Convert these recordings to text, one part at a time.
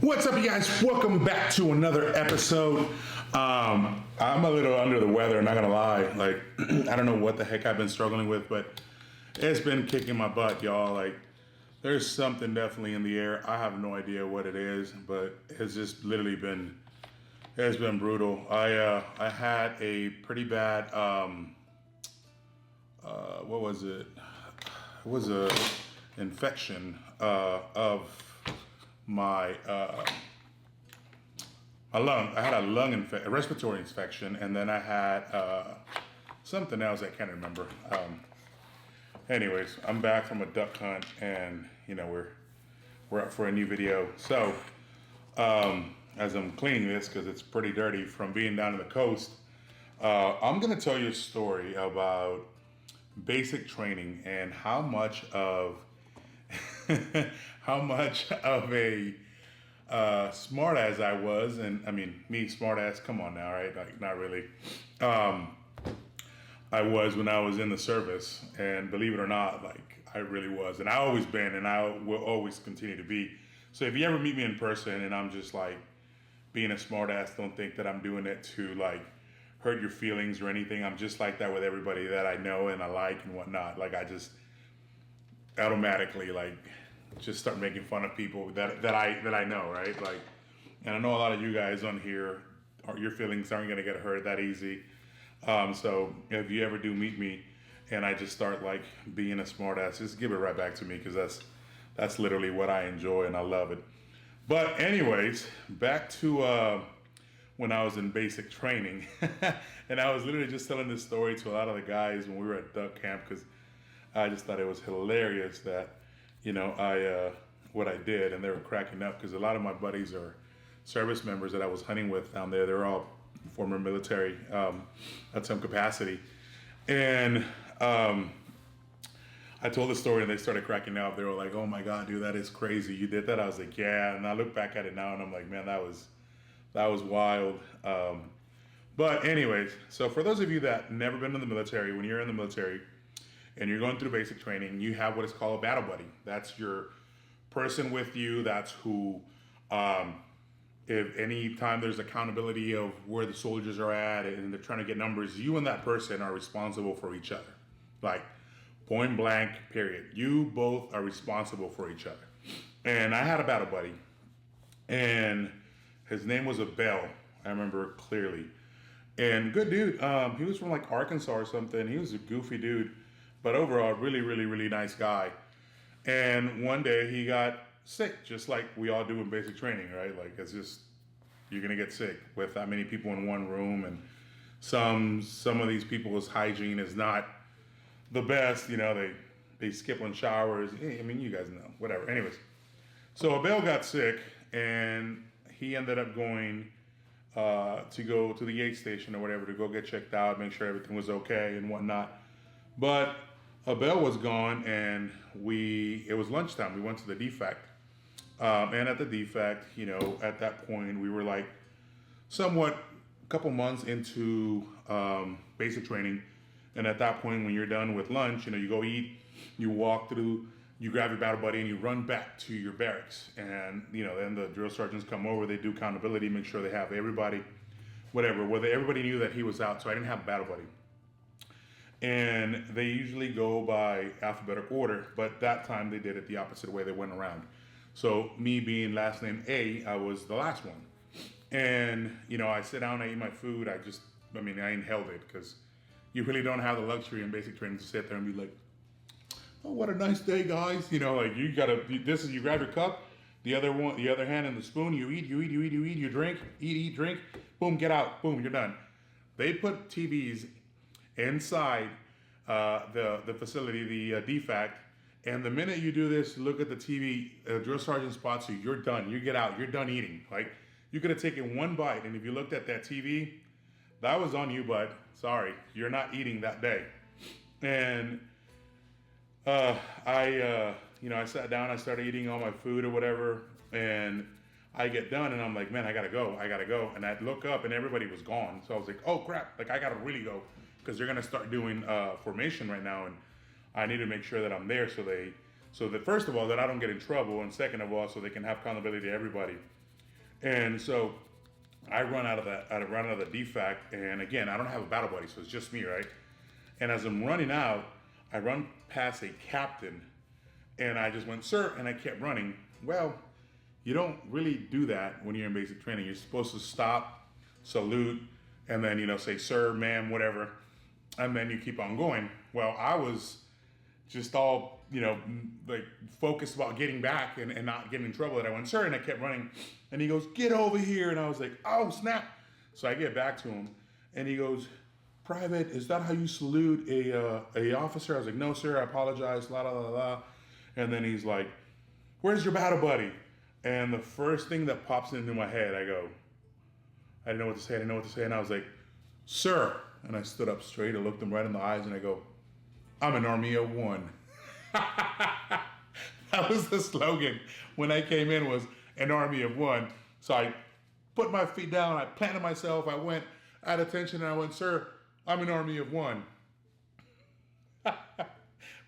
What's up, you guys? Welcome back to another episode. I'm a little under the weather, not gonna lie. Like, I don't know what the heck I've been struggling with, but it's been kicking my butt, y'all. Like, there's something definitely in the air. I have no idea what it is, but it's just literally it's been brutal. I had a pretty bad what was it? It was a infection of my lung. I had a respiratory infection, and then I had something else I can't remember. Anyways, I'm back from a duck hunt, and we're up for a new video. So as I'm cleaning this because it's pretty dirty from being down to the coast, I'm gonna tell you a story about basic training and how much of a smart ass I was. And I mean, me smart ass, come on now, right? Like, not really. I was when I was in the service, and believe it or not, like, I really was, and I always been, and I will always continue to be. So if you ever meet me in person and I'm just like being a smart ass, don't think that I'm doing it to like hurt your feelings or anything. I'm just like that with everybody that I know and I like and whatnot. Like, I just automatically like just start making fun of people that I know, right? Like, and I know a lot of you guys on here, your feelings aren't gonna get hurt that easy. So if you ever do meet me and I just start like being a smart ass, just give it right back to me, because that's literally what I enjoy and I love it. But anyways, back to when I was in basic training, and I was literally just telling this story to a lot of the guys when we were at duck camp, because I just thought it was hilarious that, what I did, and they were cracking up, because a lot of my buddies are service members that I was hunting with down there. They're all former military at some capacity. And I told the story and they started cracking up. They were like, "Oh my God, dude, that is crazy. You did that?" I was like, "Yeah." And I look back at it now and I'm like, man, that was wild. But anyways, so for those of you that never been in the military, when you're in the military and you're going through basic training, you have what is called a battle buddy. That's your person with you. That's who, if any time there's accountability of where the soldiers are at and they're trying to get numbers, you and that person are responsible for each other. Like, point blank, period. You both are responsible for each other. And I had a battle buddy, and his name was Abel. I remember clearly. And good dude. He was from like Arkansas or something. He was a goofy dude, but overall, really, really, really nice guy. And one day he got sick, just like we all do in basic training, right? Like, it's just, you're gonna get sick with that many people in one room, and some of these people's hygiene is not the best. They skip on showers. I mean, you guys know, whatever. Anyways, so Abel got sick, and he ended up going to go to the aid station or whatever to go get checked out, make sure everything was okay and whatnot. But Abel was gone, and it was lunchtime. We went to the DFAC. And at the DFAC, at that point, we were like somewhat a couple months into basic training. And at that point, when you're done with lunch, you go eat, you walk through, you grab your battle buddy, and you run back to your barracks. And, then the drill sergeants come over, they do accountability, make sure they have everybody, whatever. Whether everybody knew that he was out, so I didn't have a battle buddy. And they usually go by alphabetical order, but that time they did it the opposite way. They went around. So me being last name A, I was the last one. And, I sit down, I eat my food. I inhaled it, because you really don't have the luxury in basic training to sit there and be like, "Oh, what a nice day, guys." You grab your cup, the other hand in the spoon, you eat, you drink, eat, drink, boom, get out, boom, you're done. They put TVs inside the facility, the DFAC, and the minute you do this, look at the TV, drill sergeant spots you, you're done. You get out, you're done eating. Like, you could have taken one bite, and if you looked at that TV, that was on you, bud. Sorry, you're not eating that day. And I sat down, I started eating all my food or whatever, and I get done, and I'm like, man, I gotta go. And I look up, and everybody was gone. So I was like, oh crap, like, I gotta really go, because they're gonna start doing formation right now, and I need to make sure that I'm there so that first of all, that I don't get in trouble, and second of all, so they can have accountability to everybody. And so I run out of that. I run out of the DFAC, and again, I don't have a battle buddy, so it's just me, right? And as I'm running out, I run past a captain, and I just went, "Sir," and I kept running. Well, you don't really do that when you're in basic training. You're supposed to stop, salute, and then say, "Sir, ma'am," whatever, and then you keep on going. Well, I was just all like focused about getting back and not getting in trouble, that I went, "Sir," and I kept running, and he goes, "Get over here," and I was like, "Oh snap!" So I get back to him, and he goes, "Private, is that how you salute a officer?" I was like, "No, sir, I apologize, la la la la." And then he's like, "Where's your battle buddy?" And the first thing that pops into my head, I go, I didn't know what to say, and I was like, "Sir," and I stood up straight, I looked him right in the eyes, and I go, "I'm an army of one." That was the slogan when I came in, was an army of one. So I put my feet down, I planted myself, I went at attention, and I went, "Sir, I'm an army of one."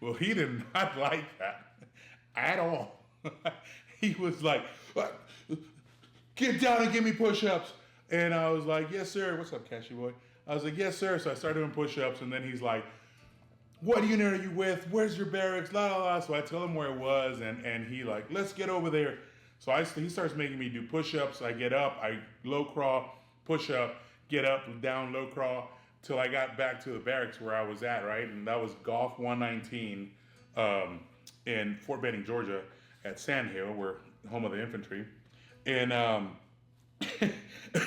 Well, he did not like that at all. He was like, "Get down and give me push-ups." And I was like, "Yes, sir." "What's up, Cashy boy?" I was like, "Yes, sir." So I started doing push-ups, and then he's like, "What unit are you with? Where's your barracks?" La la la. So I tell him where it was, and he like, "Let's get over there." So he starts making me do push-ups. I get up, I low crawl, push up, get up, down, low crawl, till I got back to the barracks where I was at, right? And that was Golf 119 in Fort Benning, Georgia, at Sand Hill, where home of the infantry. And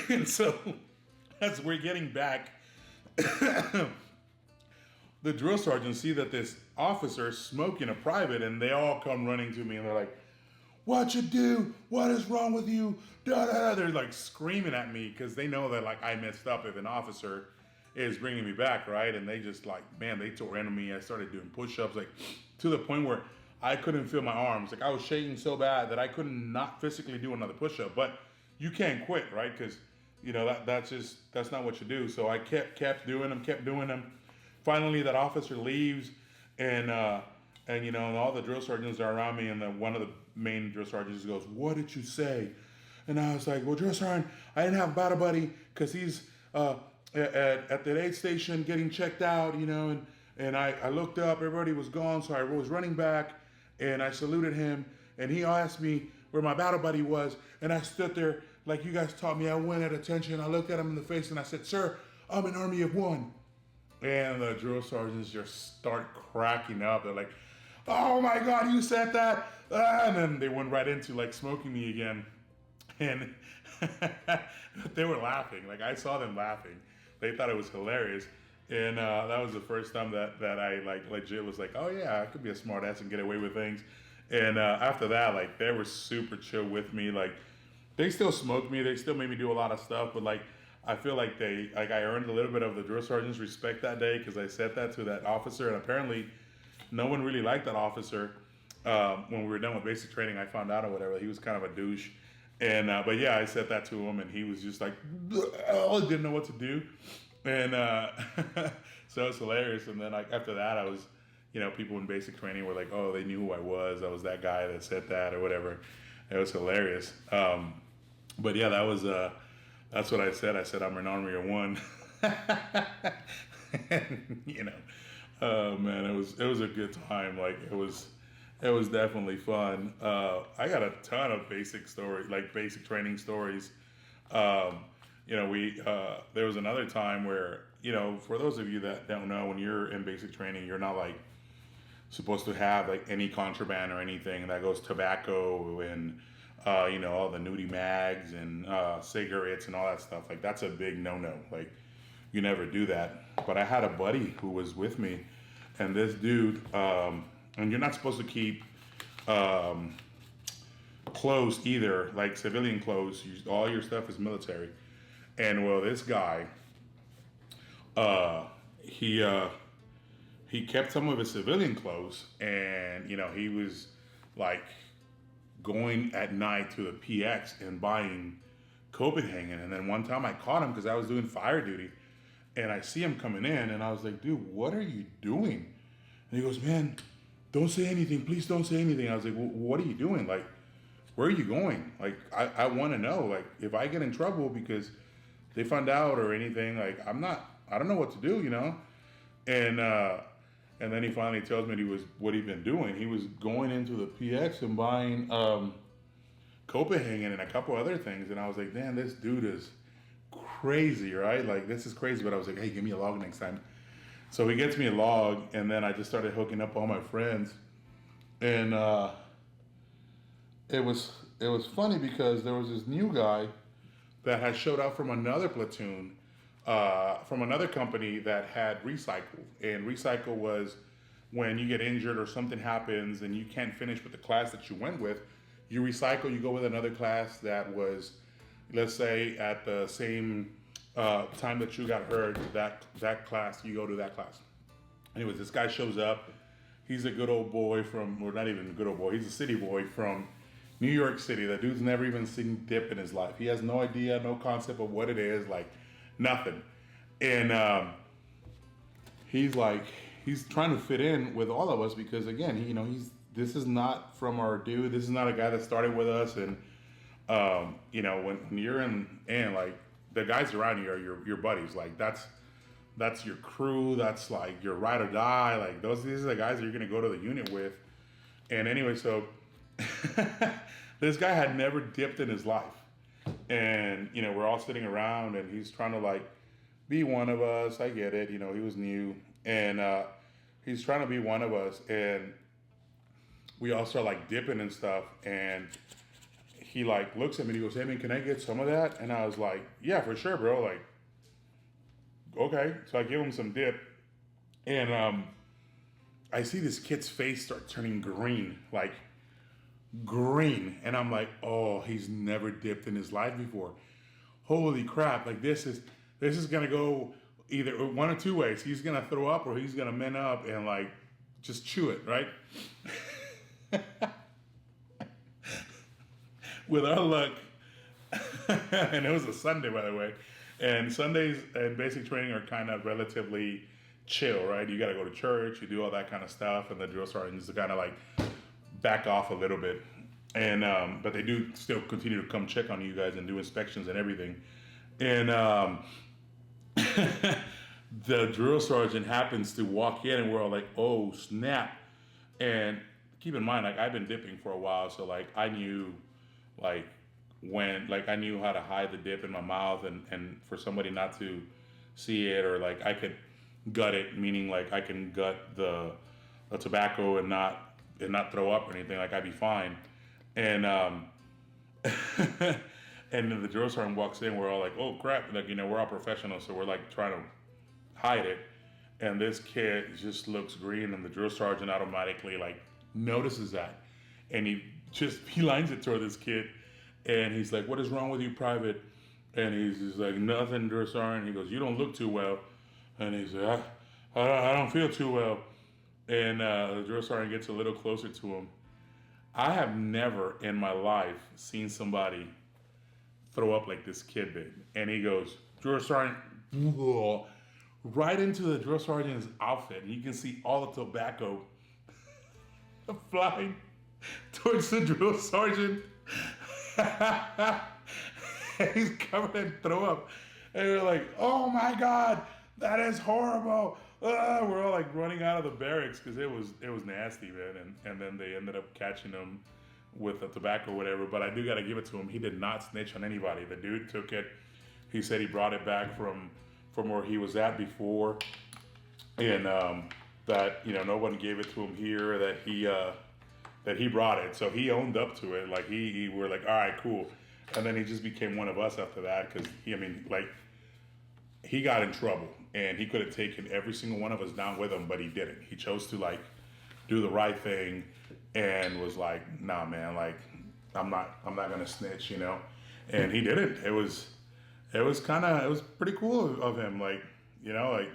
and so as we're getting back, the drill sergeants see that this officer is smoking a private, and they all come running to me, and they're like, "What you do? What is wrong with you?" Da, da, da. They're like screaming at me because they know that like I messed up if an officer is bringing me back, right? And they just like, man, they tore into me. I started doing push-ups, like to the point where I couldn't feel my arms. Like I was shaking so bad that I couldn't not physically do another push-up. But you can't quit, right? Because that's not what you do. So I kept doing them. Finally, that officer leaves, and all the drill sergeants are around me, and one of the main drill sergeants goes, "What did you say?" And I was like, "Well, drill sergeant, I didn't have a battle buddy because he's at the aid station getting checked out, and I looked up, everybody was gone, so I was running back, and I saluted him, and he asked me where my battle buddy was, and I stood there like you guys taught me. I went at attention, I looked at him in the face, and I said, 'Sir, I'm an army of one.'" And the drill sergeants just start cracking up. They're like, "Oh my God, you said that?" And then they went right into like smoking me again. And they were laughing. Like I saw them laughing. They thought it was hilarious. And that was the first time that I like legit was like, "Oh yeah, I could be a smart ass and get away with things." And after that, like they were super chill with me. Like they still smoked me. They still made me do a lot of stuff. But like, I feel like I earned a little bit of the drill sergeant's respect that day because I said that to that officer, and apparently no one really liked that officer. When we were done with basic training, I found out or whatever, he was kind of a douche. And but yeah, I said that to him, and he was just like, "Oh," didn't know what to do. And so it's hilarious. And then like after that, I was, people in basic training were like, "Oh, they knew who I was. I was that guy that said that or whatever." It was hilarious. But yeah, that's what I said. I said, "I'm an army of one." And, oh man, it was a good time. Like it was definitely fun. I got a ton of basic stories, like basic training stories. There was another time where, for those of you that don't know, when you're in basic training, you're not like supposed to have like any contraband or anything. That goes tobacco and all the nudie mags and cigarettes and all that stuff. Like that's a big no-no. Like you never do that. But I had a buddy who was with me, and this dude, and you're not supposed to keep clothes either, like civilian clothes. All your stuff is military. And well, this guy, he kept some of his civilian clothes, and he was like going at night to the PX and buying Copenhagen. And then one time I caught him because I was doing fire duty, and I see him coming in, and I was like, "Dude, what are you doing?" And he goes, "Man, don't say anything. Please don't say anything." I was like, "Well, what are you doing?" Like, where are you going? Like, I want to know, like, if I get in trouble because they found out or anything, like, I don't know what to do, you know? And, and then he finally tells me what he'd been doing. He was going into the PX and buying, Copenhagen and a couple other things. And I was like, damn, this dude is crazy, right? Like, this is crazy. But I was like, hey, give me a log next time. So he gets me a log, and then I just started hooking up all my friends. And it was funny because there was this new guy that had showed up from another platoon, from another company that had recycle. And recycle was when you get injured or something happens and you can't finish with the class that you went with, you recycle, you go with another class that was, let's say, at the same time that you got hurt, that class, you go to that class. Anyways, this guy shows up. He's a good old boy from, or not even a good old boy, he's a city boy from New York City. That dude's never even seen dip in his life. He has no idea, no concept of what it is, like nothing. And he's trying to fit in with all of us because, again, this is not from our dude. This is not a guy that started with us. And, when you're in, like, the guys around you are your buddies. Like, that's your crew. That's, like, your ride or die. Like, these are the guys that you're going to go to the unit with. And anyway, so this guy had never dipped in his life. And, we're all sitting around, and he's trying to, like, be one of us. I get it. He was new. And he's trying to be one of us. And we all start, like, dipping and stuff. And he, like, looks at me and he goes, hey, man, can I get some of that? And I was like, yeah, for sure, bro. Like, okay. So I give him some dip. And I see this kid's face start turning green. Like, green. And I'm like, oh, he's never dipped in his life before. Holy crap. Like, this is going to go either one or two ways. He's going to throw up or he's going to man up and, like, just chew it, right? With our luck, and it was a Sunday, by the way, and Sundays and basic training are kind of relatively chill, right? You got to go to church, you do all that kind of stuff, and the drill sergeants kind of, like, back off a little bit. And but they do still continue to come check on you guys and do inspections and everything. And the drill sergeant happens to walk in, and we're all like, oh, snap. And keep in mind, like, I've been dipping for a while, so, like, I knew, like, I knew how to hide the dip in my mouth and for somebody not to see it, or, like, I could gut it, meaning, like, I can gut the tobacco and not throw up or anything, like, I'd be fine. And and then the drill sergeant walks in, we're all like, oh crap, like, we're all professionals, so we're, like, trying to hide it. And this kid just looks green, and the drill sergeant automatically, like, notices that. And he lines it toward this kid, and he's like, what is wrong with you, Private? And he's just like, nothing, drill sergeant. He goes, you don't look too well. And he's like, I don't feel too well. And the drill sergeant gets a little closer to him. I have never in my life seen somebody throw up like this kid did. And he goes, drill sergeant, right into the drill sergeant's outfit. And you can see all the tobacco flying towards the drill sergeant. He's covered in throw up. And we're like, oh my God, that is horrible. We're all, like, running out of the barracks because it was nasty, man. And then they ended up catching him with the tobacco or whatever. But I do got to give it to him. He did not snitch on anybody. The dude took it. He said he brought it back from where he was at before. And that, no one gave it to him here, that he brought it. So he owned up to it. Like, he were like, all right, cool. And then he just became one of us after that because he got in trouble, and he could have taken every single one of us down with him, but he didn't. He chose to, like, do the right thing and was like, nah, man, like, I'm not gonna snitch, And he did it. It was pretty cool of him, like, like,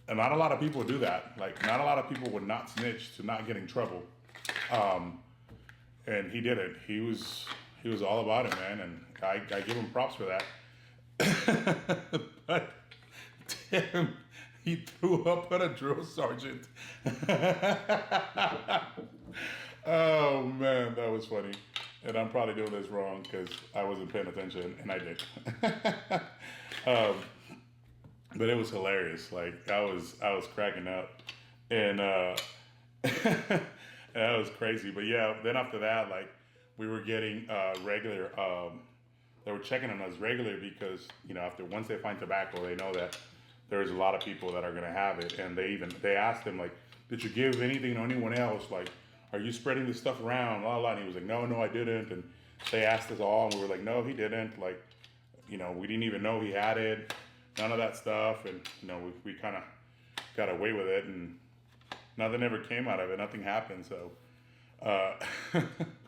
and not a lot of people do that. Like, not a lot of people would not snitch to not get in trouble. And he did it. He was all about it, man, and I give him props for that. But damn, he threw up on a drill sergeant. Oh man, that was funny. And I'm probably doing this wrong because I wasn't paying attention, and I did. um, but it was hilarious. Like I was cracking up, and and that was crazy. But yeah, then after that, like we were getting regular. They were checking on us regular because after once they find tobacco, they know that there's a lot of people that are gonna have it, and they asked him like, "Did you give anything to anyone else? Like, are you spreading this stuff around?" La la. And he was like, "No, I didn't." And they asked us all, and we were like, "No, he didn't." Like, we didn't even know he had it. None of that stuff, and we kind of got away with it, and nothing ever came out of it. Nothing happened. So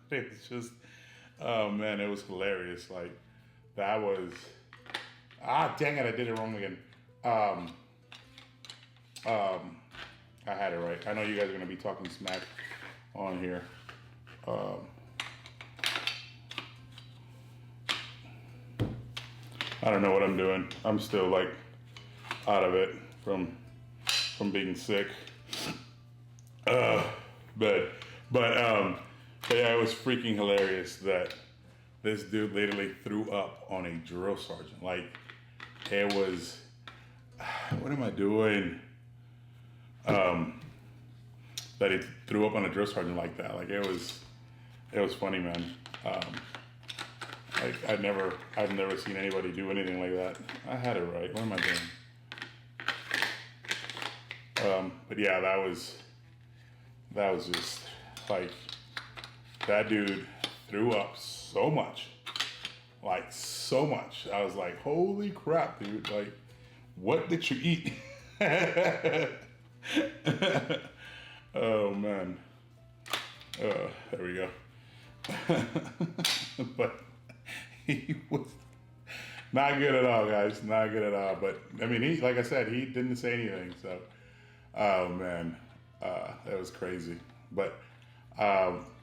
it's just, oh man, it was hilarious. Like that was, dang it, I did it wrong again. I had it right. I know you guys are gonna be talking smack on here. I don't know what I'm doing. I'm still like out of it from being sick. But yeah, it was freaking hilarious that this dude literally threw up on a drill sergeant. Like it was, what am I doing? That he threw up on a drill sergeant like that. Like it was funny, man. Like I've never seen anybody do anything like that. I had it right. What am I doing? But yeah, that was just like, that dude threw up so much. Like so much. I was like, holy crap, dude. Like, what did you eat? Oh man. There we go. But he was not good at all, guys. Not good at all. But I mean, like I said, he didn't say anything. So, oh man, that was crazy. But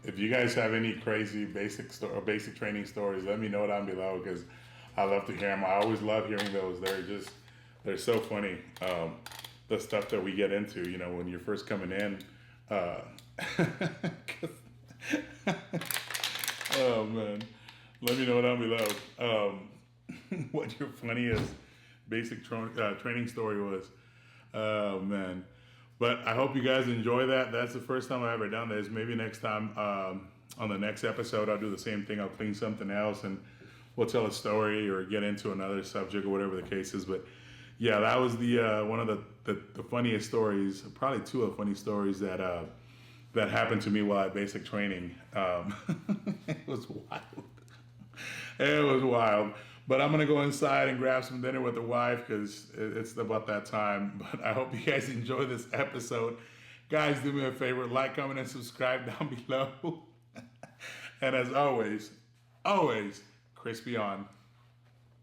if you guys have any crazy basic training stories, let me know down below because I love to hear them. I always love hearing those. They're so funny. The stuff that we get into, when you're first coming in. Oh man, let me know down below what your funniest basic training story was. Oh man, but I hope you guys enjoy that. That's the first time I've ever done this. Maybe next time on the next episode I'll do the same thing. I'll clean something else and we'll tell a story or get into another subject or whatever the case is. But yeah, that was the one of the funniest stories, probably two of the funny stories that happened to me while at basic training. It was wild. It was wild. But I'm gonna go inside and grab some dinner with the wife because it's about that time. But I hope you guys enjoy this episode. Guys, do me a favor, like, comment, and subscribe down below. And as always, crispy on.